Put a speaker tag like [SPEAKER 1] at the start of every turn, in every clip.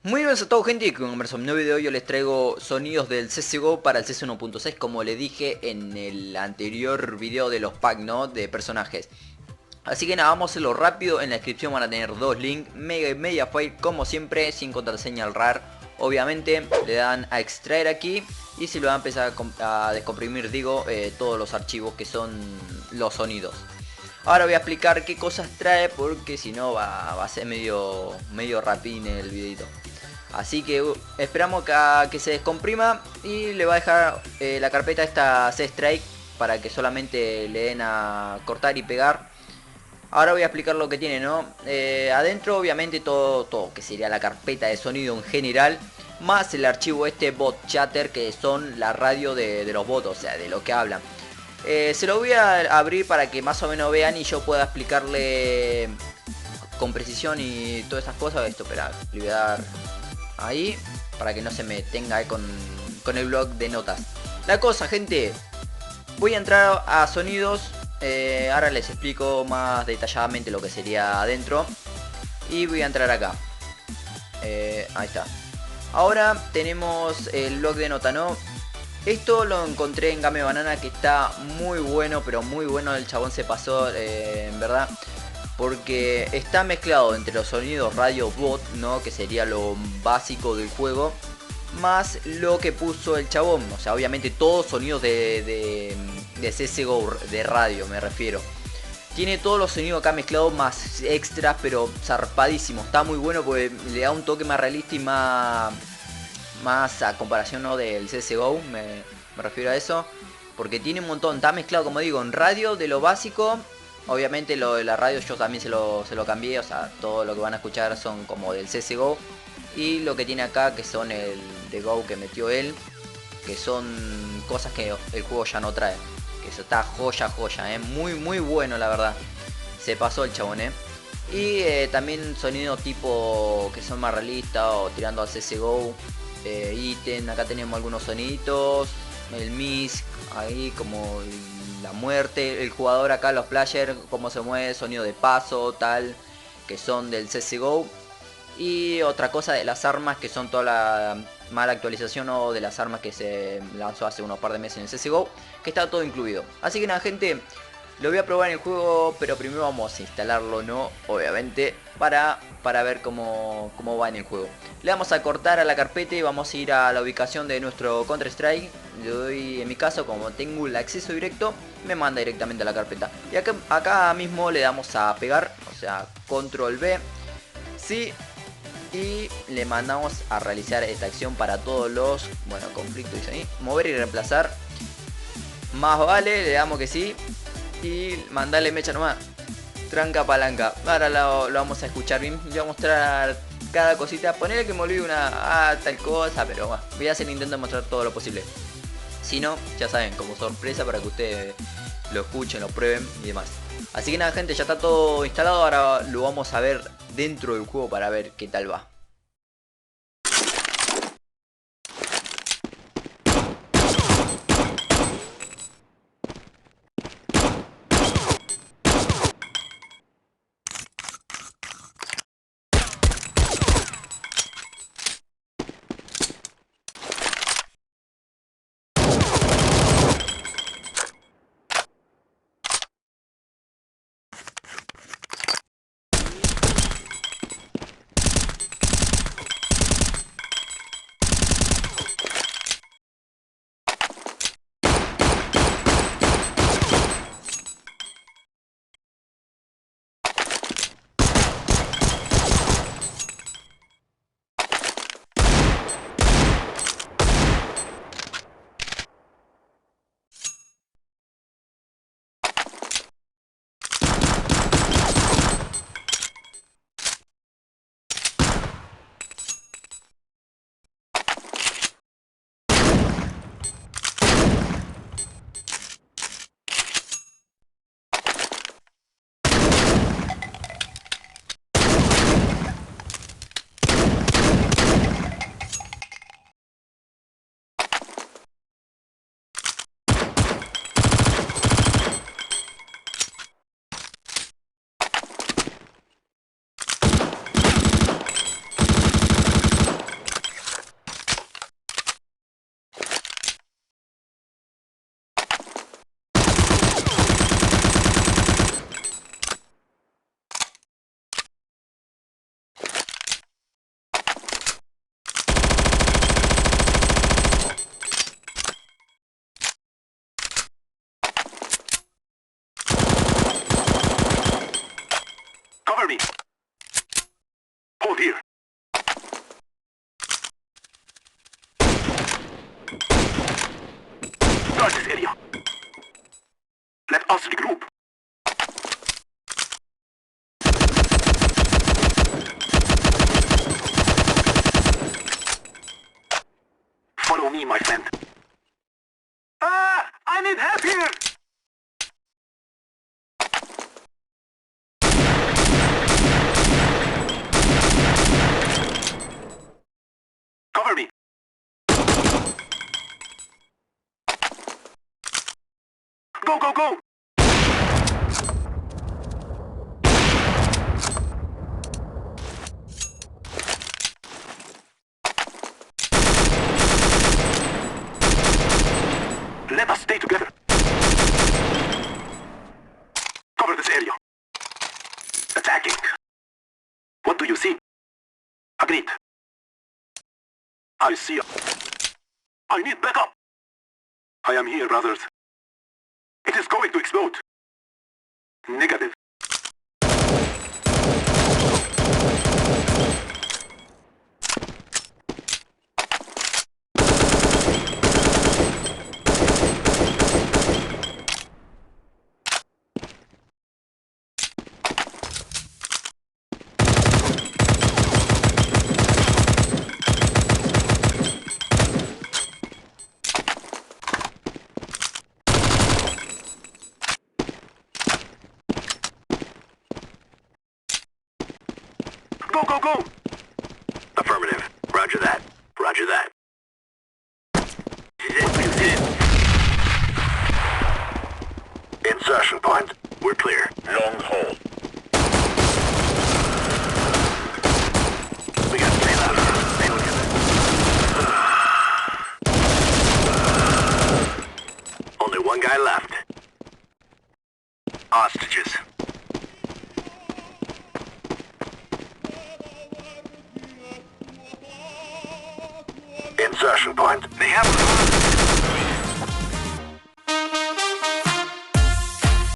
[SPEAKER 1] Muy buenas a todos, gente, y con un nuevo video yo les traigo sonidos del CSGO para el CS 1.6, como le dije en el anterior video de los packs, ¿no? De personajes. Así que nada, vamos a hacerlo rápido. En la descripción van a tener dos links, Mega y Mediafire, como siempre, sin contraseña al RAR. Obviamente le dan a extraer aquí y se lo van a empezar a descomprimir, digo, todos los archivos que son los sonidos. Ahora voy a explicar qué cosas trae, porque si no va a ser medio rapín el videito. Así que esperamos que se descomprima y le va a dejar la carpeta esta C-Strike para que solamente le den a cortar y pegar. Ahora voy a explicar lo que tiene, ¿no? Adentro obviamente todo que sería la carpeta de sonido en general, más el archivo este bot chatter, que son la radio de los bots, o sea, de lo que hablan. Se lo voy a abrir para que más o menos vean y yo pueda explicarle con precisión y todas esas cosas. Esto, espera, le voy a dar ahí para que no se me tenga con el blog de notas. La cosa, gente, voy a entrar a sonidos. Ahora les explico más detalladamente lo que sería adentro. Y voy a entrar acá. Ahí está. Ahora tenemos el blog de nota, ¿no? Esto lo encontré en Game Banana, que está muy bueno, pero muy bueno. El chabón se pasó, en verdad. Porque está mezclado entre los sonidos radio bot, ¿no? Que sería lo básico del juego, más lo que puso el chabón. O sea, obviamente todos sonidos de CSGO, de radio me refiero. Tiene todos los sonidos acá mezclados, más extras, pero zarpadísimo. Está muy bueno porque le da un toque más realista y más a comparación, ¿no? Del CSGO, me refiero a eso. Porque tiene un montón, está mezclado, como digo, en radio de lo básico. Obviamente lo de la radio yo también se lo cambié, o sea, todo lo que van a escuchar son como del CSGO. Y lo que tiene acá, que son el de Go que metió él, que son cosas que el juego ya no trae. Que eso está joya, muy bueno, la verdad. Se pasó el chabón, Y también sonidos tipo que son más realistas o tirando al CSGO. Ítem, acá tenemos algunos soniditos. El MISC, ahí como la muerte. El jugador acá, los players, cómo se mueve, sonido de paso, tal. Que son del CSGO. Y otra cosa de las armas, que son toda la mala actualización o de las armas que se lanzó hace unos par de meses en el CSGO, que está todo incluido. Así que nada, gente, lo voy a probar en el juego, pero primero vamos a instalarlo, ¿no? Obviamente, para ver cómo va en el juego. Le vamos a cortar a la carpeta y vamos a ir a la ubicación de nuestro Counter Strike. Le doy, en mi caso, como tengo el acceso directo, me manda directamente a la carpeta. Y acá mismo le damos a pegar, o sea, control B. Sí, y le mandamos a realizar esta acción para todos los, bueno, conflictos, dice ahí, mover y reemplazar. Más vale, le damos que sí. Y mandarle mecha nomás. Tranca palanca. Ahora lo vamos a escuchar bien. Le voy a mostrar cada cosita. Ponerle que me olvide una tal cosa, pero bueno, voy a hacer intento de mostrar todo lo posible. Si no, ya saben, como sorpresa para que ustedes lo escuchen, lo prueben y demás. Así que nada, gente, ya está todo instalado. Ahora lo vamos a ver dentro del juego para ver qué tal va.
[SPEAKER 2] us regroup. Follow me, my friend. Ah! I need help here! Cover me! Go, go, go! Let us stay together. Cover this area. Attacking. What do you see? Agreed. I see. I need backup. I am here, brothers. It is going to explode. Negative. Go, go, go! Affirmative. Roger that. Roger that. Insertion point. We're clear. Long hold. We got payload. Payload unit. Only one guy left. Hostages. Insertion point. They have...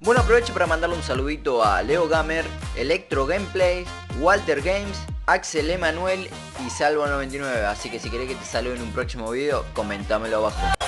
[SPEAKER 1] Bueno, aprovecho para mandarle un saludito a Leo Gamer, Electro Gameplay, Walter Games, Axel Emanuel y Salvo99. Así que si querés que te salude en un próximo video, comentámelo abajo.